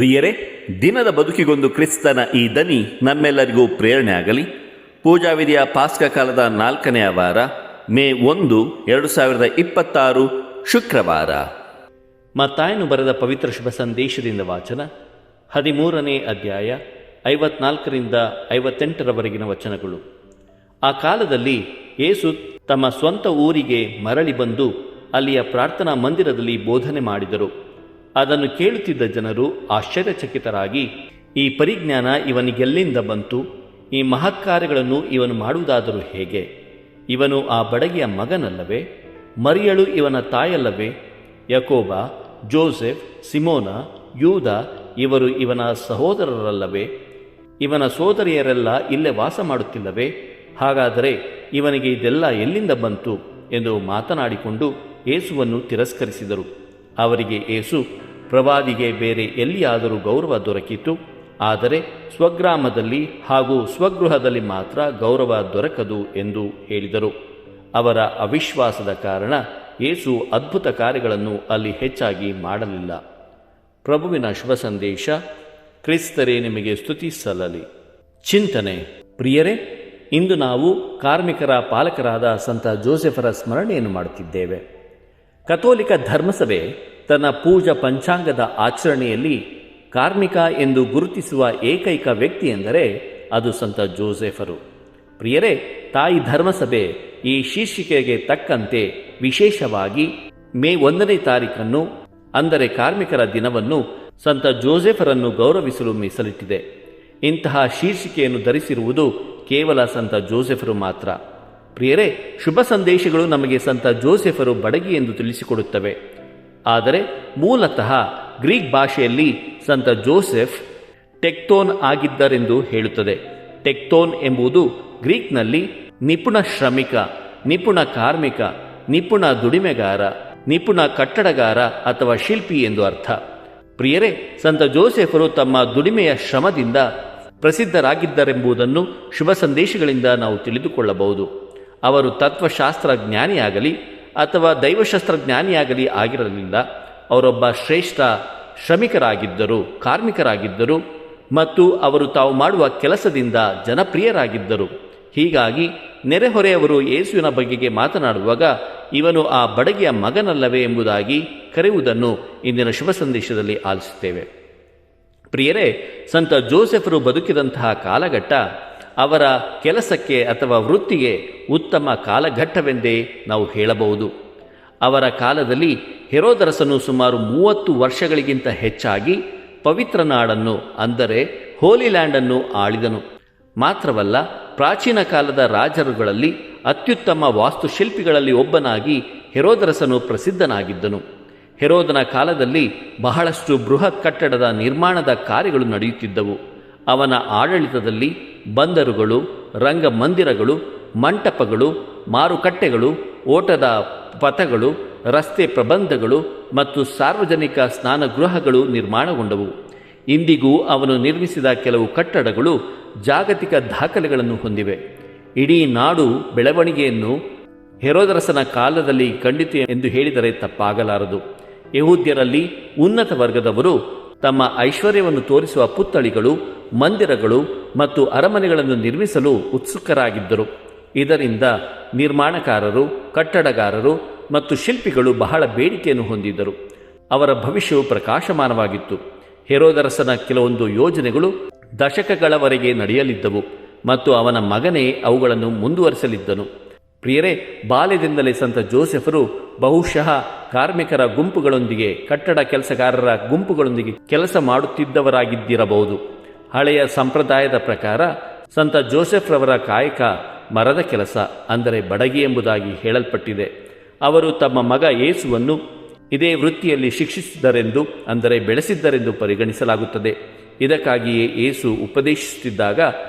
ಪ್ರಿಯರೇ, ದಿನದ ಬದುಕಿಗೊಂದು ಕ್ರಿಸ್ತನ ಈ ದನಿ ನಮ್ಮೆಲ್ಲರಿಗೂ ಪ್ರೇರಣೆ ಆಗಲಿ. ಪೂಜಾವಿಧಿಯ ಪಾಸ್ಕ ಕಾಲದ 4ನೇ ವಾರ, ಮೇ 1, 2026 ಶುಕ್ರವಾರ. ಮತ್ತಾಯನು ಬರೆದ ಪವಿತ್ರ ಶುಭ ಸಂದೇಶದಿಂದ ವಾಚನ, 13ನೇ ಅಧ್ಯಾಯ 54ರಿಂದ 58ರವರೆಗಿನ ವಚನಗಳು. ಆ ಕಾಲದಲ್ಲಿ ಯೇಸು ತಮ್ಮ ಸ್ವಂತ ಊರಿಗೆ ಮರಳಿ ಬಂದು ಅಲ್ಲಿಯ ಪ್ರಾರ್ಥನಾ ಮಂದಿರದಲ್ಲಿ ಬೋಧನೆ ಮಾಡಿದರು. ಅದನ್ನು ಕೇಳುತ್ತಿದ್ದ ಜನರು ಆಶ್ಚರ್ಯಚಕಿತರಾಗಿ, ಈ ಪರಿಜ್ಞಾನ ಇವನಿಗೆಲ್ಲಿಂದ ಬಂತು? ಈ ಮಹತ್ಕಾರ್ಯಗಳನ್ನು ಇವನು ಮಾಡುವುದಾದರೂ ಹೇಗೆ? ಇವನು ಆ ಬಡಗಿಯ ಮಗನಲ್ಲವೇ? ಮರಿಯಳು ಇವನ ತಾಯಲ್ಲವೇ? ಯಾಕೋಬ, ಜೋಸೆಫ್, ಸಿಮೋನ, ಯೂದ ಇವರು ಇವನ ಸಹೋದರರಲ್ಲವೇ? ಇವನ ಸೋದರಿಯರೆಲ್ಲ ಇಲ್ಲೇ ವಾಸ ಮಾಡುತ್ತಿಲ್ಲವೇ? ಹಾಗಾದರೆ ಇವನಿಗೆ ಇದೆಲ್ಲ ಎಲ್ಲಿಂದ ಬಂತು ಎಂದು ಮಾತನಾಡಿಕೊಂಡು ಯೇಸುವನ್ನು ತಿರಸ್ಕರಿಸಿದರು. ಅವರಿಗೆ ಯೇಸು, ಪ್ರವಾದಿಗೆ ಬೇರೆ ಎಲ್ಲಿಯಾದರೂ ಗೌರವ ದೊರಕಿತು, ಆದರೆ ಸ್ವಗ್ರಾಮದಲ್ಲಿ ಹಾಗೂ ಸ್ವಗೃಹದಲ್ಲಿ ಮಾತ್ರ ಗೌರವ ದೊರಕದು ಎಂದು ಹೇಳಿದರು. ಅವರ ಅವಿಶ್ವಾಸದ ಕಾರಣ ಯೇಸು ಅದ್ಭುತ ಕಾರ್ಯಗಳನ್ನು ಅಲ್ಲಿ ಹೆಚ್ಚಾಗಿ ಮಾಡಲಿಲ್ಲ. ಪ್ರಭುವಿನ ಶುಭ ಸಂದೇಶ. ಕ್ರಿಸ್ತರೇ ನಿಮಗೆ ಸ್ತುತಿ ಸಲ್ಲಲಿ. ಚಿಂತನೆ. ಪ್ರಿಯರೇ, ಇಂದು ನಾವು ಕಾರ್ಮಿಕರ ಪಾಲಕರಾದ ಸಂತ ಜೋಸೆಫರ ಸ್ಮರಣೆಯನ್ನು ಮಾಡುತ್ತಿದ್ದೇವೆ. ಕಥೋಲಿಕ ಧರ್ಮಸಭೆ ತನ್ನ ಪೂಜಾ ಪಂಚಾಂಗದ ಆಚರಣೆಯಲ್ಲಿ ಕಾರ್ಮಿಕ ಎಂದು ಗುರುತಿಸುವ ಏಕೈಕ ವ್ಯಕ್ತಿ ಎಂದರೆ ಅದು ಸಂತ ಜೋಸೆಫರು. ಪ್ರಿಯರೇ, ತಾಯಿ ಧರ್ಮಸಭೆ ಈ ಶೀರ್ಷಿಕೆಗೆ ತಕ್ಕಂತೆ ವಿಶೇಷವಾಗಿ ಮೇ 1ನೇ ತಾರೀಖನ್ನು, ಅಂದರೆ ಕಾರ್ಮಿಕರ ದಿನವನ್ನು, ಸಂತ ಜೋಸೆಫರನ್ನು ಗೌರವಿಸಲು ಮೀಸಲಿಟ್ಟಿದೆ. ಇಂತಹ ಶೀರ್ಷಿಕೆಯನ್ನು ಧರಿಸಿರುವುದು ಕೇವಲ ಸಂತ ಜೋಸೆಫರು ಮಾತ್ರ. ಪ್ರಿಯರೇ, ಶುಭ ಸಂದೇಶಗಳು ನಮಗೆ ಸಂತ ಜೋಸೆಫರು ಬಡಗಿ ಎಂದು ತಿಳಿಸಿಕೊಡುತ್ತವೆ. ಆದರೆ ಮೂಲತಃ ಗ್ರೀಕ್ ಭಾಷೆಯಲ್ಲಿ ಸಂತ ಜೋಸೆಫ್ ಟೆಕ್ಟೋನ್ ಆಗಿದ್ದರೆಂದು ಹೇಳುತ್ತದೆ. ಟೆಕ್ಟೋನ್ ಎಂಬುದು ಗ್ರೀಕ್ನಲ್ಲಿ ನಿಪುಣ ಶ್ರಮಿಕ, ನಿಪುಣ ಕಾರ್ಮಿಕ, ನಿಪುಣ ದುಡಿಮೆಗಾರ, ನಿಪುಣ ಕಟ್ಟಡಗಾರ ಅಥವಾ ಶಿಲ್ಪಿ ಎಂದು ಅರ್ಥ. ಪ್ರಿಯರೇ, ಸಂತ ಜೋಸೆಫರು ತಮ್ಮ ದುಡಿಮೆಯ ಶ್ರಮದಿಂದ ಪ್ರಸಿದ್ಧರಾಗಿದ್ದರೆಂಬುದನ್ನು ಶುಭ ಸಂದೇಶಗಳಿಂದ ನಾವು ತಿಳಿದುಕೊಳ್ಳಬಹುದು. ಅವರು ತತ್ವಶಾಸ್ತ್ರ ಜ್ಞಾನಿಯಾಗಲಿ ಅಥವಾ ದೈವಶಾಸ್ತ್ರಜ್ಞಾನಿಯಾಗಲಿ ಆಗಿರಲಿಲ್ಲ. ಅವರೊಬ್ಬ ಶ್ರೇಷ್ಠ ಶ್ರಮಿಕರಾಗಿದ್ದರು, ಕಾರ್ಮಿಕರಾಗಿದ್ದರು ಮತ್ತು ಅವರು ತಾವು ಮಾಡುವ ಕೆಲಸದಿಂದ ಜನಪ್ರಿಯರಾಗಿದ್ದರು. ಹೀಗಾಗಿ ನೆರೆಹೊರೆಯವರು ಯೇಸುವಿನ ಬಗೆಗೆ ಮಾತನಾಡುವಾಗ ಇವನು ಆ ಬಡಗಿಯ ಮಗನಲ್ಲವೇ ಎಂಬುದಾಗಿ ಕರೆಯುವುದನ್ನು ಇಂದಿನ ಶುಭ ಸಂದೇಶದಲ್ಲಿ ಆಲಿಸುತ್ತೇವೆ. ಪ್ರಿಯರೇ, ಸಂತ ಜೋಸೆಫರು ಬದುಕಿದಂತಹ ಕಾಲಘಟ್ಟ ಅವರ ಕೆಲಸಕ್ಕೆ ಅಥವಾ ವೃತ್ತಿಗೆ ಉತ್ತಮ ಕಾಲಘಟ್ಟವೆಂದೇ ನಾವು ಹೇಳಬಹುದು. ಅವರ ಕಾಲದಲ್ಲಿ ಹೆರೋದರಸನು ಸುಮಾರು 30 ವರ್ಷಗಳಿಗಿಂತ ಹೆಚ್ಚಾಗಿ ಪವಿತ್ರ ನಾಡನ್ನು, ಅಂದರೆ ಹೋಲಿ ಲ್ಯಾಂಡನ್ನು ಆಳಿದನು. ಮಾತ್ರವಲ್ಲ, ಪ್ರಾಚೀನ ಕಾಲದ ರಾಜರುಗಳಲ್ಲಿ ಅತ್ಯುತ್ತಮ ವಾಸ್ತುಶಿಲ್ಪಿಗಳಲ್ಲಿ ಒಬ್ಬನಾಗಿ ಹೆರೋದರಸನು ಪ್ರಸಿದ್ಧನಾಗಿದ್ದನು. ಹೆರೋದನ ಕಾಲದಲ್ಲಿ ಬಹಳಷ್ಟು ಬೃಹತ್ ಕಟ್ಟಡದ ನಿರ್ಮಾಣದ ಕಾರ್ಯಗಳು ನಡೆಯುತ್ತಿದ್ದವು. ಅವನ ಆಡಳಿತದಲ್ಲಿ ಬಂದರುಗಳು, ರಂಗಮಂದಿರಗಳು, ಮಂಟಪಗಳು, ಮಾರುಕಟ್ಟೆಗಳು, ಓಟದ ಪಥಗಳು, ರಸ್ತೆ ಪ್ರಬಂಧಗಳು ಮತ್ತು ಸಾರ್ವಜನಿಕ ಸ್ನಾನಗೃಹಗಳು ನಿರ್ಮಾಣಗೊಂಡವು. ಇಂದಿಗೂ ಅವನು ನಿರ್ಮಿಸಿದ ಕೆಲವು ಕಟ್ಟಡಗಳು ಜಾಗತಿಕ ದಾಖಲೆಗಳನ್ನು ಹೊಂದಿವೆ. ಇಡೀ ನಾಡು ಬೆಳವಣಿಗೆಯನ್ನು ಹೆರೋದರಸನ ಕಾಲದಲ್ಲಿ ಕಂಡಿತು ಎಂದು ಹೇಳಿದರೆ ತಪ್ಪಾಗಲಾರದು. ಯಹೂದ್ಯರಲ್ಲಿ ಉನ್ನತ ವರ್ಗದವರು ತಮ್ಮ ಐಶ್ವರ್ಯವನ್ನು ತೋರಿಸುವ ಪುತ್ಥಳಿಗಳು, ಮಂದಿರಗಳು ಮತ್ತು ಅರಮನೆಗಳನ್ನು ನಿರ್ಮಿಸಲು ಉತ್ಸುಕರಾಗಿದ್ದರು. ಇದರಿಂದ ನಿರ್ಮಾಣಕಾರರು, ಕಟ್ಟಡಗಾರರು ಮತ್ತು ಶಿಲ್ಪಿಗಳು ಬಹಳ ಬೇಡಿಕೆಯನ್ನು ಹೊಂದಿದ್ದರು. ಅವರ ಭವಿಷ್ಯವು ಪ್ರಕಾಶಮಾನವಾಗಿತ್ತು. ಹೆರೋದರಸನ ಕೆಲವೊಂದು ಯೋಜನೆಗಳು ದಶಕಗಳವರೆಗೆ ನಡೆಯಲಿದ್ದವು ಮತ್ತು ಅವನ ಮಗನೇ ಅವುಗಳನ್ನು ಮುಂದುವರಿಸಲಿದ್ದನು. ಪ್ರಿಯರೇ, ಬಾಲ್ಯದಿಂದಲೇ ಸಂತ ಜೋಸೆಫರು ಬಹುಶಃ ಕಾರ್ಮಿಕರ ಗುಂಪುಗಳೊಂದಿಗೆ, ಕಟ್ಟಡ ಕೆಲಸಗಾರರ ಗುಂಪುಗಳೊಂದಿಗೆ ಕೆಲಸ ಮಾಡುತ್ತಿದ್ದವರಾಗಿದ್ದಿರಬಹುದು. ಹಳೆಯ ಸಂಪ್ರದಾಯದ ಪ್ರಕಾರ ಸಂತ ಜೋಸೆಫ್ರವರ ಕಾಯಕ ಮರದ ಕೆಲಸ, ಅಂದರೆ ಬಡಗಿ ಎಂಬುದಾಗಿ ಹೇಳಲ್ಪಟ್ಟಿದೆ. ಅವರು ತಮ್ಮ ಮಗ ಯೇಸುವನ್ನು ಇದೇ ವೃತ್ತಿಯಲ್ಲಿ ಶಿಕ್ಷಿಸಿದ್ದರೆಂದು, ಅಂದರೆ ಬೆಳೆಸಿದ್ದರೆಂದು ಪರಿಗಣಿಸಲಾಗುತ್ತದೆ. ಇದಕ್ಕಾಗಿಯೇ ಯೇಸು ಉಪದೇಶಿಸುತ್ತಿದ್ದಾಗ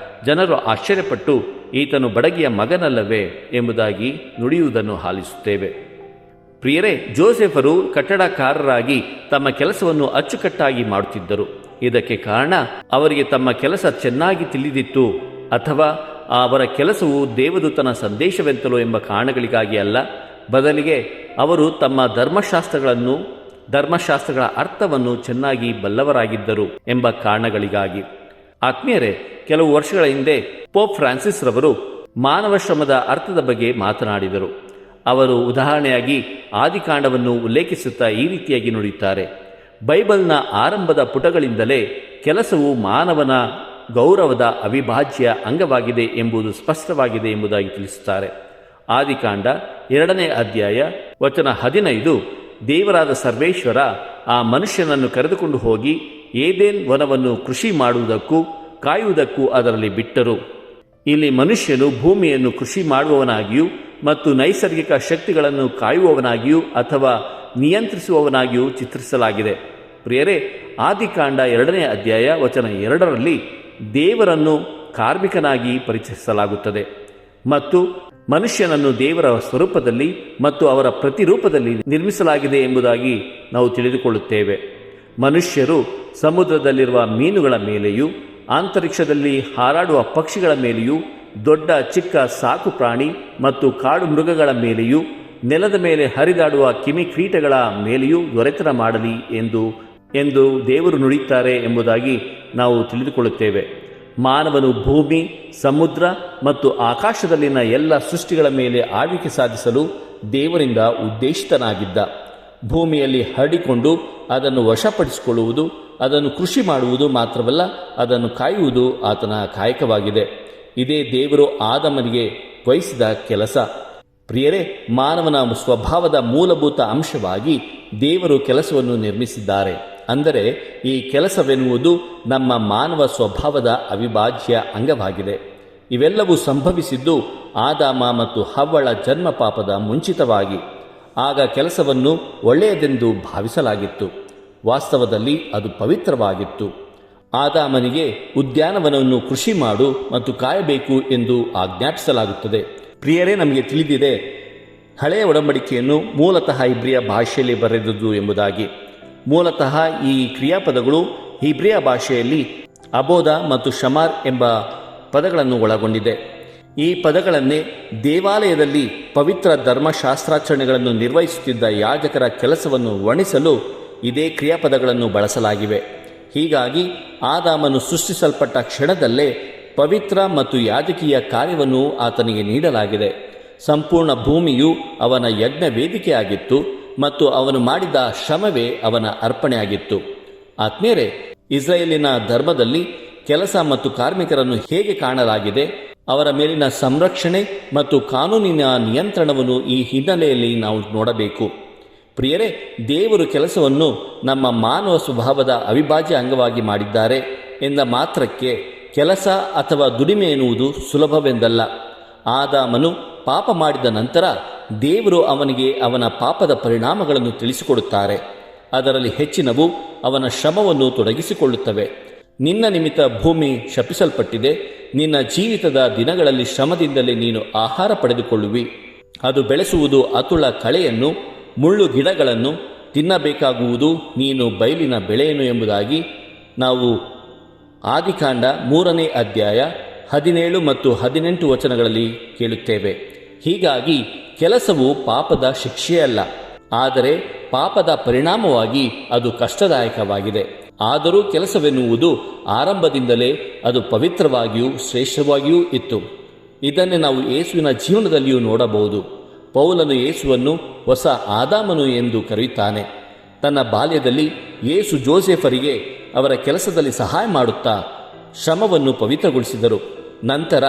ಜನರು ಆಶ್ಚರ್ಯಪಟ್ಟು, ಈತನು ಬಡಗಿಯ ಮಗನಲ್ಲವೇ ಎಂಬುದಾಗಿ ನುಡಿಯುವುದನ್ನು ಆಲಿಸುತ್ತೇವೆ. ಪ್ರಿಯರೇ, ಜೋಸೆಫರು ಕಟ್ಟಡಕಾರರಾಗಿ ತಮ್ಮ ಕೆಲಸವನ್ನು ಅಚ್ಚುಕಟ್ಟಾಗಿ ಮಾಡುತ್ತಿದ್ದರು. ಇದಕ್ಕೆ ಕಾರಣ ಅವರಿಗೆ ತಮ್ಮ ಕೆಲಸ ಚೆನ್ನಾಗಿ ತಿಳಿದಿತ್ತು ಅಥವಾ ಅವರ ಕೆಲಸವು ದೇವದೂತನ ಸಂದೇಶವೆಂತಲೋ ಎಂಬ ಕಾರಣಗಳಿಗಾಗಿ ಅಲ್ಲ. ಬದಲಿಗೆ ಅವರು ತಮ್ಮ ಧರ್ಮಶಾಸ್ತ್ರಗಳನ್ನು ಧರ್ಮಶಾಸ್ತ್ರಗಳ ಅರ್ಥವನ್ನು ಚೆನ್ನಾಗಿ ಬಲ್ಲವರಾಗಿದ್ದರು ಎಂಬ ಕಾರಣಗಳಿಗಾಗಿ. ಆತ್ಮೀಯರೇ, ಕೆಲವು ವರ್ಷಗಳ ಹಿಂದೆ ಪೋಪ್ ಫ್ರಾನ್ಸಿಸ್ ರವರು ಮಾನವ ಶ್ರಮದ ಅರ್ಥದ ಬಗ್ಗೆ ಮಾತನಾಡಿದರು. ಅವರು ಉದಾಹರಣೆಯಾಗಿ ಆದಿಕಾಂಡವನ್ನು ಉಲ್ಲೇಖಿಸುತ್ತಾ ಈ ರೀತಿಯಾಗಿ ನುಡಿಯುತ್ತಾರೆ: ಬೈಬಲ್ನ ಆರಂಭದ ಪುಟಗಳಿಂದಲೇ ಕೆಲಸವು ಮಾನವನ ಗೌರವದ ಅವಿಭಾಜ್ಯ ಅಂಗವಾಗಿದೆ ಎಂಬುದು ಸ್ಪಷ್ಟವಾಗಿದೆ ಎಂಬುದಾಗಿ ತಿಳಿಸುತ್ತಾರೆ. ಆದಿಕಾಂಡ 2ನೇ ಅಧ್ಯಾಯ ವಚನ 15, ದೇವರಾದ ಸರ್ವೇಶ್ವರ ಆ ಮನುಷ್ಯನನ್ನು ಕರೆದುಕೊಂಡು ಹೋಗಿ ಏದೇನ್ ವನವನ್ನು ಕೃಷಿ ಮಾಡುವುದಕ್ಕೂ ಕಾಯುವುದಕ್ಕೂ ಅದರಲ್ಲಿ ಬಿಟ್ಟರು. ಇಲ್ಲಿ ಮನುಷ್ಯನು ಭೂಮಿಯನ್ನು ಕೃಷಿ ಮಾಡುವವನಾಗಿಯೂ ಮತ್ತು ನೈಸರ್ಗಿಕ ಶಕ್ತಿಗಳನ್ನು ಕಾಯುವವನಾಗಿಯೂ ಅಥವಾ ನಿಯಂತ್ರಿಸುವವನಾಗಿಯೂ ಚಿತ್ರಿಸಲಾಗಿದೆ. ಪ್ರಿಯರೇ, ಆದಿಕಾಂಡ 2ನೇ ಅಧ್ಯಾಯ ವಚನ 2ರಲ್ಲಿ ದೇವರನ್ನು ಕಾರ್ಮಿಕನಾಗಿ ಪರಿಚಯಿಸಲಾಗುತ್ತದೆ ಮತ್ತು ಮನುಷ್ಯನನ್ನು ದೇವರ ಸ್ವರೂಪದಲ್ಲಿ ಮತ್ತು ಅವರ ಪ್ರತಿರೂಪದಲ್ಲಿ ನಿರ್ಮಿಸಲಾಗಿದೆ ಎಂಬುದಾಗಿ ನಾವು ತಿಳಿದುಕೊಳ್ಳುತ್ತೇವೆ. ಮನುಷ್ಯರು ಸಮುದ್ರದಲ್ಲಿರುವ ಮೀನುಗಳ ಮೇಲೆಯೂ ಅಂತರಿಕ್ಷದಲ್ಲಿ ಹಾರಾಡುವ ಪಕ್ಷಿಗಳ ಮೇಲೆಯೂ ದೊಡ್ಡ ಚಿಕ್ಕ ಸಾಕು ಪ್ರಾಣಿ ಮತ್ತು ಕಾಡು ಮೃಗಗಳ ಮೇಲೆಯೂ ನೆಲದ ಮೇಲೆ ಹರಿದಾಡುವ ಕಿಮಿಕ್ರೀಟಗಳ ಮೇಲೆಯೂ ದೊರೆತನ ಮಾಡಲಿ ಎಂದು ದೇವರು ನುಡಿಯುತ್ತಾರೆ ಎಂಬುದಾಗಿ ನಾವು ತಿಳಿದುಕೊಳ್ಳುತ್ತೇವೆ. ಮಾನವನು ಭೂಮಿ, ಸಮುದ್ರ ಮತ್ತು ಆಕಾಶದಲ್ಲಿನ ಎಲ್ಲ ಸೃಷ್ಟಿಗಳ ಮೇಲೆ ಆಳ್ವಿಕೆ ಸಾಧಿಸಲು ದೇವರಿಂದ ಉದ್ದೇಶಿತನಾಗಿದ್ದ. ಭೂಮಿಯಲ್ಲಿ ಹರಡಿಕೊಂಡು ಅದನ್ನು ವಶಪಡಿಸಿಕೊಳ್ಳುವುದು, ಅದನ್ನು ಕೃಷಿ ಮಾಡುವುದು ಮಾತ್ರವಲ್ಲ, ಅದನ್ನು ಕಾಯುವುದು ಆತನ ಕಾಯಕವಾಗಿದೆ. ಇದೇ ದೇವರು ಆದಾಮನಿಗೆ ವಹಿಸಿದ ಕೆಲಸ. ಪ್ರಿಯರೇ, ಮಾನವನ ಸ್ವಭಾವದ ಮೂಲಭೂತ ಅಂಶವಾಗಿ ದೇವರು ಕೆಲಸವನ್ನು ನಿರ್ಮಿಸಿದ್ದಾರೆ. ಅಂದರೆ ಈ ಕೆಲಸವೆನ್ನುವುದು ನಮ್ಮ ಮಾನವ ಸ್ವಭಾವದ ಅವಿಭಾಜ್ಯ ಅಂಗವಾಗಿದೆ. ಇವೆಲ್ಲವೂ ಸಂಭವಿಸಿದ್ದು ಆದಾಮ ಮತ್ತು ಹವ್ವಳ ಜನ್ಮ ಪಾಪದ ಮುಂಚಿತವಾಗಿ. ಆಗ ಕೆಲಸವನ್ನು ಒಳ್ಳೆಯದೆಂದು ಭಾವಿಸಲಾಗಿತ್ತು. ವಾಸ್ತವದಲ್ಲಿ ಅದು ಪವಿತ್ರವಾಗಿತ್ತು. ಆದಾಮನಿಗೆ ಉದ್ಯಾನವನವನ್ನು ಕೃಷಿ ಮಾಡು ಮತ್ತು ಕಾಯಬೇಕು ಎಂದು ಆಜ್ಞಾಪಿಸಲಾಗುತ್ತದೆ. ಪ್ರಿಯರೇ, ನಮಗೆ ತಿಳಿದಿದೆ ಹಳೆಯ ಒಡಂಬಡಿಕೆಯನ್ನು ಮೂಲತಃ ಇಬ್ರಿಯ ಭಾಷೆಯಲ್ಲಿ ಬರೆದದ್ದು ಎಂಬುದಾಗಿ. ಮೂಲತಃ ಈ ಕ್ರಿಯಾಪದಗಳು ಇಬ್ರಿಯ ಭಾಷೆಯಲ್ಲಿ ಅಬೋಧ ಮತ್ತು ಶಮಾರ್ ಎಂಬ ಪದಗಳನ್ನು ಒಳಗೊಂಡಿದೆ. ಈ ಪದಗಳನ್ನೇ ದೇವಾಲಯದಲ್ಲಿ ಪವಿತ್ರ ಧರ್ಮಶಾಸ್ತ್ರಾಚರಣೆಗಳನ್ನು ನಿರ್ವಹಿಸುತ್ತಿದ್ದ ಯಾಜಕರ ಕೆಲಸವನ್ನು ವರ್ಣಿಸಲು ಇದೇ ಕ್ರಿಯಾಪದಗಳನ್ನು ಬಳಸಲಾಗಿವೆ. ಹೀಗಾಗಿ ಆದಾಮನು ಸೃಷ್ಟಿಸಲ್ಪಟ್ಟ ಕ್ಷಣದಲ್ಲೇ ಪವಿತ್ರ ಮತ್ತು ಯಾಜಕೀಯ ಕಾರ್ಯವನ್ನು ಆತನಿಗೆ ನೀಡಲಾಗಿದೆ. ಸಂಪೂರ್ಣ ಭೂಮಿಯು ಅವನ ಯಜ್ಞ ವೇದಿಕೆಯಾಗಿತ್ತು ಮತ್ತು ಅವನು ಮಾಡಿದ ಶ್ರಮವೇ ಅವನ ಅರ್ಪಣೆಯಾಗಿತ್ತು. ಆತ್ಮೀಯರೇ, ಇಸ್ರಾಯೇಲಿನ ಧರ್ಮದಲ್ಲಿ ಕೆಲಸ ಮತ್ತು ಕಾರ್ಮಿಕರನ್ನು ಹೇಗೆ ಕಾಣಲಾಗಿದೆ, ಅವರ ಮೇಲಿನ ಸಂರಕ್ಷಣೆ ಮತ್ತು ಕಾನೂನಿನ ನಿಯಂತ್ರಣವನ್ನು ಈ ಹಿನ್ನೆಲೆಯಲ್ಲಿ ನಾವು ನೋಡಬೇಕು. ಪ್ರಿಯರೇ, ದೇವರು ಕೆಲಸವನ್ನು ನಮ್ಮ ಮಾನವ ಸ್ವಭಾವದ ಅವಿಭಾಜ್ಯ ಅಂಗವಾಗಿ ಮಾಡಿದ್ದಾರೆ ಎಂದ ಮಾತ್ರಕ್ಕೆ ಕೆಲಸ ಅಥವಾ ದುಡಿಮೆ ಎನ್ನುವುದು ಸುಲಭವೆಂದಲ್ಲ. ಆದಾಮನು ಪಾಪ ಮಾಡಿದ ನಂತರ ದೇವರು ಅವನಿಗೆ ಅವನ ಪಾಪದ ಪರಿಣಾಮಗಳನ್ನು ತಿಳಿಸಿಕೊಡುತ್ತಾರೆ. ಅದರಲ್ಲಿ ಹೆಚ್ಚಿನವು ಅವನ ಶ್ರಮವನ್ನು ತೊಡಗಿಸಿಕೊಳ್ಳುತ್ತವೆ. ನಿನ್ನ ನಿಮಿತ್ತ ಭೂಮಿ ಶಪಿಸಲ್ಪಟ್ಟಿದೆ. ನಿನ್ನ ಜೀವಿತದ ದಿನಗಳಲ್ಲಿ ಶ್ರಮದಿಂದಲೇ ನೀನು ಆಹಾರ ಪಡೆದುಕೊಳ್ಳುವಿ. ಅದು ಬೆಳೆಸುವುದು ಅತುಳ ಕಳೆಯನ್ನು, ಮುಳ್ಳು ಗಿಡಗಳನ್ನು ತಿನ್ನಬೇಕಾಗುವುದು ನೀನು ಬಯಲಿನ ಬೆಳೆಯನ್ನು ಎಂಬುದಾಗಿ ನಾವು ಆದಿಕಾಂಡ 3ನೇ ಅಧ್ಯಾಯ 17 ಮತ್ತು 18 ವಚನಗಳಲ್ಲಿ ಕೇಳುತ್ತೇವೆ. ಹೀಗಾಗಿ ಕೆಲಸವು ಪಾಪದ ಶಿಕ್ಷೆಯಲ್ಲ, ಆದರೆ ಪಾಪದ ಪರಿಣಾಮವಾಗಿ ಅದು ಕಷ್ಟದಾಯಕವಾಗಿದೆ. ಆದರೂ ಕೆಲಸವೆನ್ನುವುದು ಆರಂಭದಿಂದಲೇ ಅದು ಪವಿತ್ರವಾಗಿಯೂ ಶ್ರೇಷ್ಠವಾಗಿಯೂ ಇತ್ತು. ಇದನ್ನೇ ನಾವು ಯೇಸುವಿನ ಜೀವನದಲ್ಲಿಯೂ ನೋಡಬಹುದು. ಪೌಲನು ಯೇಸುವನ್ನು ಹೊಸ ಆದಾಮನು ಎಂದು ಕರೆಯುತ್ತಾನೆ. ತನ್ನ ಬಾಲ್ಯದಲ್ಲಿ ಯೇಸು ಜೋಸೆಫರಿಗೆ ಅವರ ಕೆಲಸದಲ್ಲಿ ಸಹಾಯ ಮಾಡುತ್ತಾ ಶ್ರಮವನ್ನು ಪವಿತ್ರಗೊಳಿಸಿದರು. ನಂತರ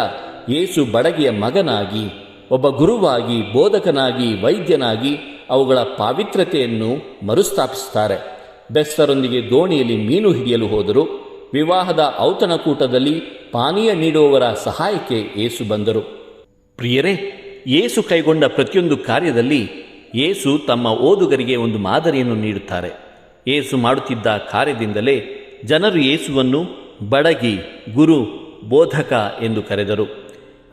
ಯೇಸು ಬಡಗಿಯ ಮಗನಾಗಿ, ಒಬ್ಬ ಗುರುವಾಗಿ, ಬೋಧಕನಾಗಿ, ವೈದ್ಯನಾಗಿ ಅವುಗಳ ಪಾವಿತ್ರ್ಯತೆಯನ್ನು ಮರುಸ್ಥಾಪಿಸುತ್ತಾರೆ. ಬೆಸ್ತರೊಂದಿಗೆ ದೋಣಿಯಲ್ಲಿ ಮೀನು ಹಿಡಿಯಲು ಹೋದರು. ವಿವಾಹದ ಔತಣಕೂಟದಲ್ಲಿ ಪಾನೀಯ ನೀಡುವವರ ಸಹಾಯಕ್ಕೆ ಯೇಸು ಬಂದರು. ಪ್ರಿಯರೇ, ಯೇಸು ಕೈಗೊಂಡ ಪ್ರತಿಯೊಂದು ಕಾರ್ಯದಲ್ಲಿ ಯೇಸು ತಮ್ಮ ಓದುಗರಿಗೆ ಒಂದು ಮಾದರಿಯನ್ನು ನೀಡುತ್ತಾರೆ. ಯೇಸು ಮಾಡುತ್ತಿದ್ದ ಕಾರ್ಯದಿಂದಲೇ ಜನರು ಯೇಸುವನ್ನು ಬಡಗಿ, ಗುರು, ಬೋಧಕ ಎಂದು ಕರೆದರು.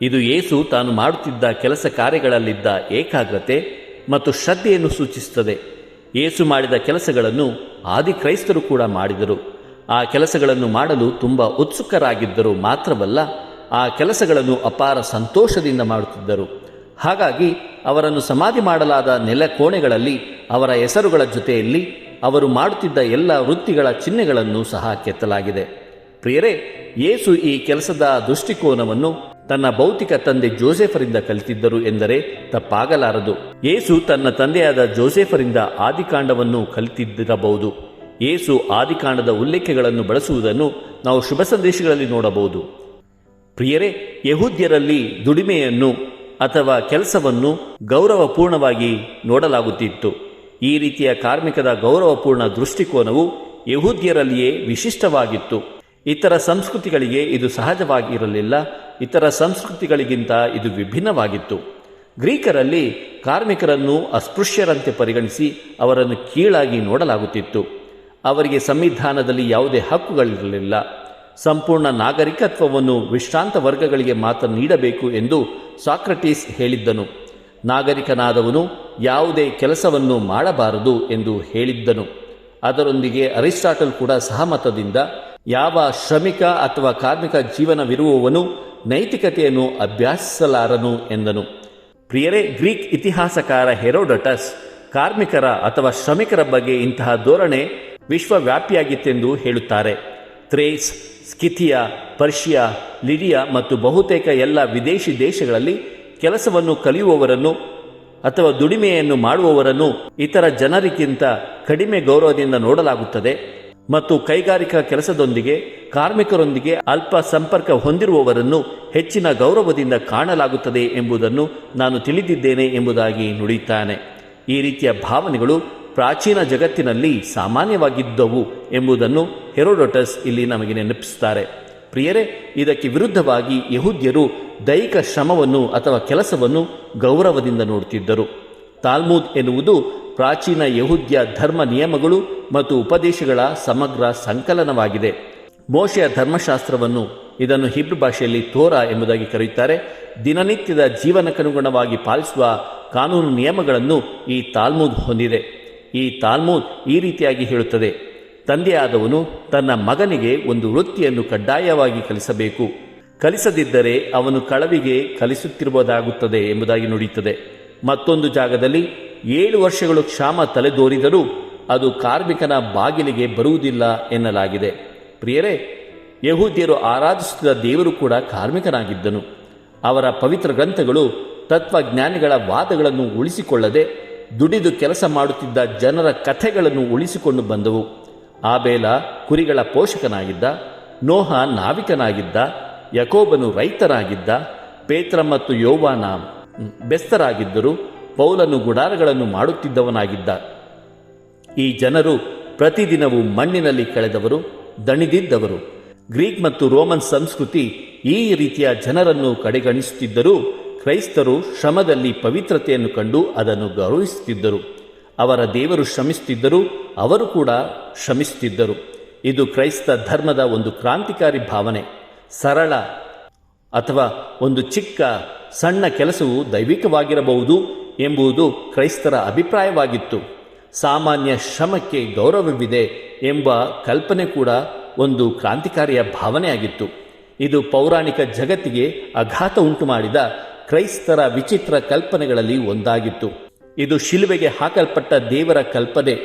ಇದು ಯೇಸು ತಾನು ಮಾಡುತ್ತಿದ್ದ ಕೆಲಸ ಕಾರ್ಯಗಳಲ್ಲಿದ್ದ ಏಕಾಗ್ರತೆ ಮತ್ತು ಶ್ರದ್ಧೆಯನ್ನು ಸೂಚಿಸುತ್ತದೆ. ಯೇಸು ಮಾಡಿದ ಕೆಲಸಗಳನ್ನು ಆದಿ ಕ್ರೈಸ್ತರು ಕೂಡ ಮಾಡಿದರು. ಆ ಕೆಲಸಗಳನ್ನು ಮಾಡಲು ತುಂಬ ಉತ್ಸುಕರಾಗಿದ್ದರು ಮಾತ್ರವಲ್ಲ, ಆ ಕೆಲಸಗಳನ್ನು ಅಪಾರ ಸಂತೋಷದಿಂದ ಮಾಡುತ್ತಿದ್ದರು. ಹಾಗಾಗಿ ಅವರನ್ನು ಸಮಾಧಿ ಮಾಡಲಾದ ನೆಲಕೋಣೆಗಳಲ್ಲಿ ಅವರ ಹೆಸರುಗಳ ಜೊತೆಯಲ್ಲಿ ಅವರು ಮಾಡುತ್ತಿದ್ದ ಎಲ್ಲ ವೃತ್ತಿಗಳ ಚಿಹ್ನೆಗಳನ್ನು ಸಹ ಕೆತ್ತಲಾಗಿದೆ. ಪ್ರಿಯರೇ, ಯೇಸು ಈ ಕೆಲಸದ ದೃಷ್ಟಿಕೋನವನ್ನು ತನ್ನ ಭೌತಿಕ ತಂದೆ ಜೋಸೆಫರಿಂದ ಕಲಿತಿದ್ದರು ಎಂದರೆ ತಪ್ಪಾಗಲಾರದು. ಯೇಸು ತನ್ನ ತಂದೆಯಾದ ಜೋಸೆಫರಿಂದ ಆದಿಕಾಂಡವನ್ನು ಕಲಿತಿದ್ದಿರಬಹುದು. ಯೇಸು ಆದಿಕಾಂಡದ ಉಲ್ಲೇಖಗಳನ್ನು ಬಳಸುವುದನ್ನು ನಾವು ಶುಭ ಸಂದೇಶಗಳಲ್ಲಿ ನೋಡಬಹುದು. ಪ್ರಿಯರೇ, ಯಹೂದ್ಯರಲ್ಲಿ ದುಡಿಮೆಯನ್ನು ಅಥವಾ ಕೆಲಸವನ್ನು ಗೌರವಪೂರ್ಣವಾಗಿ ನೋಡಲಾಗುತ್ತಿತ್ತು. ಈ ರೀತಿಯ ಕಾರ್ಮಿಕದ ಗೌರವಪೂರ್ಣ ದೃಷ್ಟಿಕೋನವು ಯಹೂದ್ಯರಲ್ಲಿಯೇ ವಿಶಿಷ್ಟವಾಗಿತ್ತು. ಇತರ ಸಂಸ್ಕೃತಿಗಳಿಗೆ ಇದು ಸಹಜವಾಗಿರಲಿಲ್ಲ. ಇತರ ಸಂಸ್ಕೃತಿಗಳಿಗಿಂತ ಇದು ವಿಭಿನ್ನವಾಗಿತ್ತು. ಗ್ರೀಕರಲ್ಲಿ ಕಾರ್ಮಿಕರನ್ನು ಅಸ್ಪೃಶ್ಯರಂತೆ ಪರಿಗಣಿಸಿ ಅವರನ್ನು ಕೀಳಾಗಿ ನೋಡಲಾಗುತ್ತಿತ್ತು. ಅವರಿಗೆ ಸಂವಿಧಾನದಲ್ಲಿ ಯಾವುದೇ ಹಕ್ಕುಗಳಿರಲಿಲ್ಲ. ಸಂಪೂರ್ಣ ನಾಗರಿಕತ್ವವನ್ನು ವಿಶ್ರಾಂತ ವರ್ಗಗಳಿಗೆ ಮಾತ್ರ ನೀಡಬೇಕು ಎಂದು ಸಾಕ್ರಟೀಸ್ ಹೇಳಿದ್ದನು. ನಾಗರಿಕನಾದವನು ಯಾವುದೇ ಕೆಲಸವನ್ನು ಮಾಡಬಾರದು ಎಂದು ಹೇಳಿದ್ದನು. ಅದರೊಂದಿಗೆ ಅರಿಸ್ಟಾಟಲ್ ಕೂಡ ಸಹಮತದಿಂದ ಯಾವ ಶ್ರಮಿಕ ಅಥವಾ ಕಾರ್ಮಿಕ ಜೀವನವಿರುವವನು ನೈತಿಕತೆಯನ್ನು ಅಭ್ಯಾಸಿಸಲಾರನು ಎಂದನು. ಪ್ರಿಯರೇ, ಗ್ರೀಕ್ ಇತಿಹಾಸಕಾರ ಹೆರೋಡಟಸ್ ಕಾರ್ಮಿಕರ ಅಥವಾ ಶ್ರಮಿಕರ ಬಗ್ಗೆ ಇಂತಹ ಧೋರಣೆ ವಿಶ್ವವ್ಯಾಪಿಯಾಗಿತ್ತೆಂದು ಹೇಳುತ್ತಾರೆ. ಥ್ರೇಸ್, ಸ್ಕಿಥಿಯಾ, ಪರ್ಷಿಯಾ, ಲಿಡಿಯಾ ಮತ್ತು ಬಹುತೇಕ ಎಲ್ಲ ವಿದೇಶಿ ದೇಶಗಳಲ್ಲಿ ಕೆಲಸವನ್ನು ಕಲಿಯುವವರನ್ನು ಅಥವಾ ದುಡಿಮೆಯನ್ನು ಮಾಡುವವರನ್ನು ಇತರ ಜನರಿಗಿಂತ ಕಡಿಮೆ ಗೌರವದಿಂದ ನೋಡಲಾಗುತ್ತದೆ ಮತ್ತು ಕೈಗಾರಿಕಾ ಕೆಲಸದೊಂದಿಗೆ ಕಾರ್ಮಿಕರೊಂದಿಗೆ ಅಲ್ಪ ಸಂಪರ್ಕ ಹೊಂದಿರುವವರನ್ನು ಹೆಚ್ಚಿನ ಗೌರವದಿಂದ ಕಾಣಲಾಗುತ್ತದೆ ಎಂಬುದನ್ನು ನಾನು ತಿಳಿದಿದ್ದೇನೆ ಎಂಬುದಾಗಿ ನುಡಿಯುತ್ತಾನೆ. ಈ ರೀತಿಯ ಭಾವನೆಗಳು ಪ್ರಾಚೀನ ಜಗತ್ತಿನಲ್ಲಿ ಸಾಮಾನ್ಯವಾಗಿದ್ದವು ಎಂಬುದನ್ನು ಹೆರೋಡೋಟಸ್ ಇಲ್ಲಿ ನಮಗೆ ನೆನಪಿಸುತ್ತಾರೆ. ಪ್ರಿಯರೇ, ಇದಕ್ಕೆ ವಿರುದ್ಧವಾಗಿ ಯಹೂದ್ಯರು ದೈಹಿಕ ಶ್ರಮವನ್ನು ಅಥವಾ ಕೆಲಸವನ್ನು ಗೌರವದಿಂದ ನೋಡುತ್ತಿದ್ದರು. ತಾಲ್ಮುದ್ ಎನ್ನುವುದು ಪ್ರಾಚೀನ ಯಹೂದ್ಯ ಧರ್ಮ ನಿಯಮಗಳು ಮತ್ತು ಉಪದೇಶಗಳ ಸಮಗ್ರ ಸಂಕಲನವಾಗಿದೆ. ಮೋಶೆಯ ಧರ್ಮಶಾಸ್ತ್ರವನ್ನು, ಇದನ್ನು ಹಿಬ್ರು ಭಾಷೆಯಲ್ಲಿ ತೋರಾ ಎಂಬುದಾಗಿ ಕರೆಯುತ್ತಾರೆ, ದಿನನಿತ್ಯದ ಜೀವನಕ್ಕನುಗುಣವಾಗಿ ಪಾಲಿಸುವ ಕಾನೂನು ನಿಯಮಗಳನ್ನು ಈ ತಾಲ್ಮುದ್ ಹೊಂದಿದೆ. ಈ ತಾಲ್ಮುದ್ ಈ ರೀತಿಯಾಗಿ ಹೇಳುತ್ತದೆ: ತಂದೆಯಾದವನು ತನ್ನ ಮಗನಿಗೆ ಒಂದು ವೃತ್ತಿಯನ್ನು ಕಡ್ಡಾಯವಾಗಿ ಕಲಿಸಬೇಕು, ಕಲಿಸದಿದ್ದರೆ ಅವನು ಕಳವಿಗೆ ಕಲಿಸುತ್ತಿರುವುದಾಗುತ್ತದೆ ಎಂಬುದಾಗಿ ನುಡಿಯುತ್ತದೆ. ಮತ್ತೊಂದು ಜಾಗದಲ್ಲಿ 7 ವರ್ಷಗಳು ಕ್ಷಾಮ ತಲೆದೋರಿದರೂ ಅದು ಕಾರ್ಮಿಕನ ಬಾಗಿಲಿಗೆ ಬರುವುದಿಲ್ಲ ಎನ್ನಲಾಗಿದೆ. ಪ್ರಿಯರೇ, ಯಹೂದ್ಯರು ಆರಾಧಿಸುತ್ತಿದ್ದ ದೇವರು ಕೂಡ ಕಾರ್ಮಿಕನಾಗಿದ್ದನು. ಅವರ ಪವಿತ್ರ ಗ್ರಂಥಗಳು ತತ್ವಜ್ಞಾನಿಗಳ ವಾದಗಳನ್ನು ಉಳಿಸಿಕೊಳ್ಳದೆ ದುಡಿದು ಕೆಲಸ ಮಾಡುತ್ತಿದ್ದ ಜನರ ಕಥೆಗಳನ್ನು ಉಳಿಸಿಕೊಂಡು ಬಂದವು. ಆಬೇಲ ಕುರಿಗಳ ಪೋಷಕನಾಗಿದ್ದ, ನೋಹ ನಾವಿಕನಾಗಿದ್ದ, ಯಾಕೋಬನು ರೈತನಾಗಿದ್ದ, ಪೇತ್ರ ಮತ್ತು ಯೋವಾನ ಬೆಸ್ತರಾಗಿದ್ದರು, ಪೌಲನು ಗುಡಾರಗಳನ್ನು ಮಾಡುತ್ತಿದ್ದವನಾಗಿದ್ದ. ಈ ಜನರು ಪ್ರತಿದಿನವೂ ಮಣ್ಣಿನಲ್ಲಿ ಕಳೆದವರು, ದಣಿದಿದ್ದವರು. ಗ್ರೀಕ್ ಮತ್ತು ರೋಮನ್ ಸಂಸ್ಕೃತಿ ಈ ರೀತಿಯ ಜನರನ್ನು ಕಡೆಗಣಿಸುತ್ತಿದ್ದರೂ ಕ್ರೈಸ್ತರು ಶ್ರಮದಲ್ಲಿ ಪವಿತ್ರತೆಯನ್ನು ಕಂಡು ಅದನ್ನು ಗೌರವಿಸುತ್ತಿದ್ದರು. ಅವರ ದೇವರು ಶ್ರಮಿಸುತ್ತಿದ್ದರು, ಅವರು ಕೂಡ ಶ್ರಮಿಸುತ್ತಿದ್ದರು. ಇದು ಕ್ರೈಸ್ತ ಧರ್ಮದ ಒಂದು ಕ್ರಾಂತಿಕಾರಿ ಭಾವನೆ. ಸರಳ ಅಥವಾ ಒಂದು ಚಿಕ್ಕ ಸಣ್ಣ ಕೆಲಸವು ದೈವಿಕವಾಗಿರಬಹುದು ಎಂಬುದು ಕ್ರೈಸ್ತರ ಅಭಿಪ್ರಾಯವಾಗಿತ್ತು. ಸಾಮಾನ್ಯ ಶ್ರಮಕ್ಕೆ ಗೌರವವಿದೆ ಎಂಬ ಕಲ್ಪನೆ ಕೂಡ ಒಂದು ಕ್ರಾಂತಿಕಾರಿಯ ಭಾವನೆಯಾಗಿತ್ತು. ಇದು ಪೌರಾಣಿಕ ಜಗತ್ತಿಗೆ ಆಘಾತ ಉಂಟು ಮಾಡಿದ ಕ್ರೈಸ್ತರ ವಿಚಿತ್ರ ಕಲ್ಪನೆಗಳಲ್ಲಿ ಒಂದಾಗಿತ್ತು. ಇದು ಶಿಲುಬೆಗೆ ಹಾಕಲ್ಪಟ್ಟ ದೇವರ ಕಲ್ಪನೆ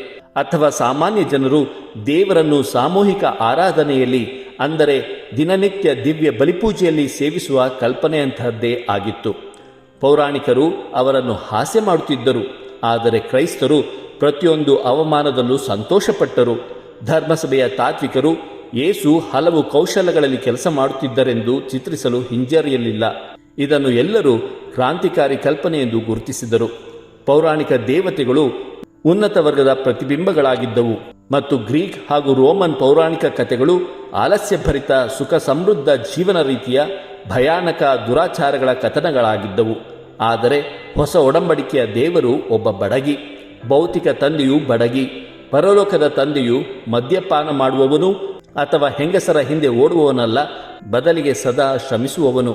ಅಥವಾ ಸಾಮಾನ್ಯ ಜನರು ದೇವರನ್ನು ಸಾಮೂಹಿಕ ಆರಾಧನೆಯಲ್ಲಿ, ಅಂದರೆ ದಿನನಿತ್ಯ ದಿವ್ಯ ಬಲಿಪೂಜೆಯಲ್ಲಿ ಸೇವಿಸುವ ಕಲ್ಪನೆಯಂತಹದ್ದೇ ಆಗಿತ್ತು. ಪೌರಾಣಿಕರು ಅವರನ್ನು ಹಾಸ್ಯ ಮಾಡುತ್ತಿದ್ದರು, ಆದರೆ ಕ್ರೈಸ್ತರು ಪ್ರತಿಯೊಂದು ಅವಮಾನದಲ್ಲೂ ಸಂತೋಷಪಟ್ಟರು. ಧರ್ಮಸಭೆಯ ತಾತ್ವಿಕರು ಯೇಸು ಹಲವು ಕೌಶಲ್ಯಗಳಲ್ಲಿ ಕೆಲಸ ಮಾಡುತ್ತಿದ್ದರೆಂದು ಚಿತ್ರಿಸಲು ಹಿಂಜರಿಯಲಿಲ್ಲ. ಇದನ್ನು ಎಲ್ಲರೂ ಕ್ರಾಂತಿಕಾರಿ ಕಲ್ಪನೆ ಎಂದು ಗುರುತಿಸಿದರು. ಪೌರಾಣಿಕ ದೇವತೆಗಳು ಉನ್ನತ ವರ್ಗದ ಪ್ರತಿಬಿಂಬಗಳಾಗಿದ್ದವು ಮತ್ತು ಗ್ರೀಕ್ ಹಾಗೂ ರೋಮನ್ ಪೌರಾಣಿಕ ಕಥೆಗಳು ಆಲಸ್ಯಭರಿತ ಸುಖ ಸಮೃದ್ಧ ಜೀವನ ರೀತಿಯ ಭಯಾನಕ ದುರಾಚಾರಗಳ ಕಥನಗಳಾಗಿದ್ದವು. ಆದರೆ ಹೊಸ ಒಡಂಬಡಿಕೆಯ ದೇವರು ಒಬ್ಬ ಬಡಗಿ. ಭೌತಿಕ ತಂದೆಯು ಬಡಗಿ, ಪರಲೋಕದ ತಂದೆಯು ಮದ್ಯಪಾನ ಮಾಡುವವನು ಅಥವಾ ಹೆಂಗಸರ ಹಿಂದೆ ಓಡುವವನಲ್ಲ, ಬದಲಿಗೆ ಸದಾ ಶ್ರಮಿಸುವವನು.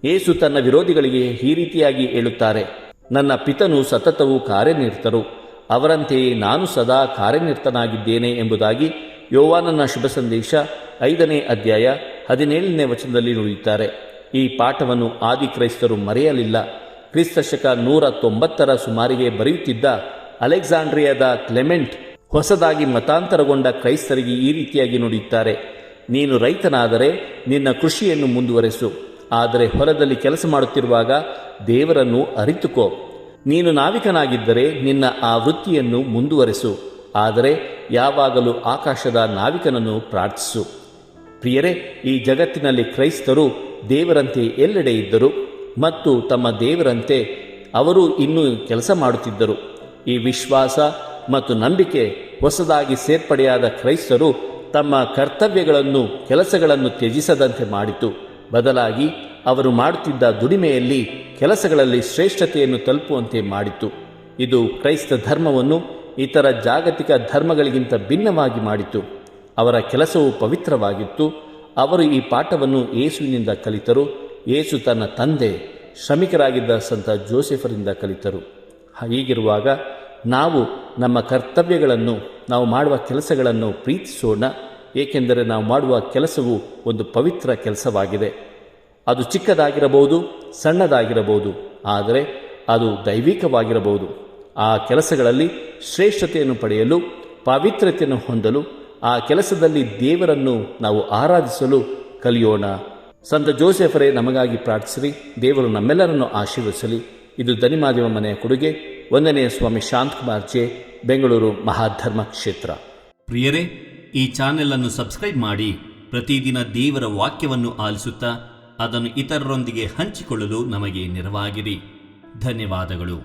ಯೇಸು ತನ್ನ ವಿರೋಧಿಗಳಿಗೆ ಈ ರೀತಿಯಾಗಿ ಹೇಳುತ್ತಾರೆ: ನನ್ನ ಪಿತನು ಸತತವೂ ಕಾರ್ಯನಿರತರು, ಅವರಂತೆಯೇ ನಾನು ಸದಾ ಕಾರ್ಯನಿರತನಾಗಿದ್ದೇನೆ ಎಂಬುದಾಗಿ ಯೋವಾನನ ಶುಭ ಸಂದೇಶ 5ನೇ ಅಧ್ಯಾಯ 17ನೇ ವಚನದಲ್ಲಿ ನುಡಿಯುತ್ತಾರೆ. ಈ ಪಾಠವನ್ನು ಆದಿ ಕ್ರೈಸ್ತರು ಮರೆಯಲಿಲ್ಲ. ಕ್ರಿಸ್ತಶಕ 190ರ ಸುಮಾರಿಗೆ ಬರೆಯುತ್ತಿದ್ದ ಅಲೆಕ್ಸಾಂಡ್ರಿಯಾದ ಕ್ಲೆಮೆಂಟ್ ಹೊಸದಾಗಿ ಮತಾಂತರಗೊಂಡ ಕ್ರೈಸ್ತರಿಗೆ ಈ ರೀತಿಯಾಗಿ ನುಡಿಯುತ್ತಾರೆ: ನೀನು ರೈತನಾದರೆ ನಿನ್ನ ಕೃಷಿಯನ್ನು ಮುಂದುವರೆಸು, ಆದರೆ ಹೊಲದಲ್ಲಿ ಕೆಲಸ ಮಾಡುತ್ತಿರುವಾಗ ದೇವರನ್ನು ಅರಿತುಕೋ. ನೀನು ನಾವಿಕನಾಗಿದ್ದರೆ ನಿನ್ನ ಆ ವೃತ್ತಿಯನ್ನು ಮುಂದುವರೆಸು, ಆದರೆ ಯಾವಾಗಲೂ ಆಕಾಶದ ನಾವಿಕನನ್ನು ಪ್ರಾರ್ಥಿಸು. ಪ್ರಿಯರೇ, ಈ ಜಗತ್ತಿನಲ್ಲಿ ಕ್ರೈಸ್ತರು ದೇವರಂತೆ ಎಲ್ಲೆಡೆ ಇದ್ದರು ಮತ್ತು ತಮ್ಮ ದೇವರಂತೆ ಅವರು ಇನ್ನೂ ಕೆಲಸ ಮಾಡುತ್ತಿದ್ದರು. ಈ ವಿಶ್ವಾಸ ಮತ್ತು ನಂಬಿಕೆ ಹೊಸದಾಗಿ ಸೇರ್ಪಡೆಯಾದ ಕ್ರೈಸ್ತರು ತಮ್ಮ ಕರ್ತವ್ಯಗಳನ್ನು ಕೆಲಸಗಳನ್ನು ತ್ಯಜಿಸದಂತೆ ಮಾಡಿತು. ಬದಲಾಗಿ ಅವರು ಮಾಡುತ್ತಿದ್ದ ದುಡಿಮೆಯಲ್ಲಿ ಕೆಲಸಗಳಲ್ಲಿ ಶ್ರೇಷ್ಠತೆಯನ್ನು ತಲುಪುವಂತೆ ಮಾಡಿತು. ಇದು ಕ್ರೈಸ್ತ ಧರ್ಮವನ್ನು ಇತರ ಜಾಗತಿಕ ಧರ್ಮಗಳಿಗಿಂತ ಭಿನ್ನವಾಗಿ ಮಾಡಿತು. ಅವರ ಕೆಲಸವು ಪವಿತ್ರವಾಗಿತ್ತು. ಅವರು ಈ ಪಾಠವನ್ನು ಯೇಸುವಿನಿಂದ ಕಲಿತರು. ಯೇಸು ತನ್ನ ತಂದೆ ಶ್ರಮಿಕರಾಗಿದ್ದ ಸಂತ ಜೋಸೆಫರಿಂದ ಕಲಿತರು. ಹೀಗಿರುವಾಗ ನಾವು ನಮ್ಮ ಕರ್ತವ್ಯಗಳನ್ನು, ನಾವು ಮಾಡುವ ಕೆಲಸಗಳನ್ನು ಪ್ರೀತಿಸೋಣ. ಏಕೆಂದರೆ ನಾವು ಮಾಡುವ ಕೆಲಸವು ಒಂದು ಪವಿತ್ರ ಕೆಲಸವಾಗಿದೆ. ಅದು ಚಿಕ್ಕದಾಗಿರಬಹುದು, ಸಣ್ಣದಾಗಿರಬಹುದು, ಆದರೆ ಅದು ದೈವಿಕವಾಗಿರಬಹುದು. ಆ ಕೆಲಸಗಳಲ್ಲಿ ಶ್ರೇಷ್ಠತೆಯನ್ನು ಪಡೆಯಲು, ಪವಿತ್ರತೆಯನ್ನು ಹೊಂದಲು, ಆ ಕೆಲಸದಲ್ಲಿ ದೇವರನ್ನು ನಾವು ಆರಾಧಿಸಲು ಕಲಿಯೋಣ. ಸಂತ ಜೋಸೆಫರೇ, ನಮಗಾಗಿ ಪ್ರಾರ್ಥಿಸಿರಿ. ದೇವರು ನಮ್ಮೆಲ್ಲರನ್ನು ಆಶೀರ್ವದಿಸಲಿ. ಇದು ದನಿಮಾದೇವ ಮನೆಯ ಕೊಡುಗೆ. 1ನೇ ಸ್ವಾಮಿ ಶಾಂತಕುಮಾರ್ ಜೆ, ಬೆಂಗಳೂರು ಮಹಾಧರ್ಮ ಕ್ಷೇತ್ರ. ಪ್ರಿಯರೇ, ಈ ಚಾನೆಲ್ ಅನ್ನು ಸಬ್ಸ್ಕ್ರೈಬ್ ಮಾಡಿ ಪ್ರತಿದಿನ ದೇವರ ವಾಕ್ಯವನ್ನು ಆಲಿಸುತ್ತಾ ಅದನ್ನು ಇತರರೊಂದಿಗೆ ಹಂಚಿಕೊಳ್ಳಲು ನಮಗೆ ನೆರವಾಗಿರಿ. ಧನ್ಯವಾದಗಳು.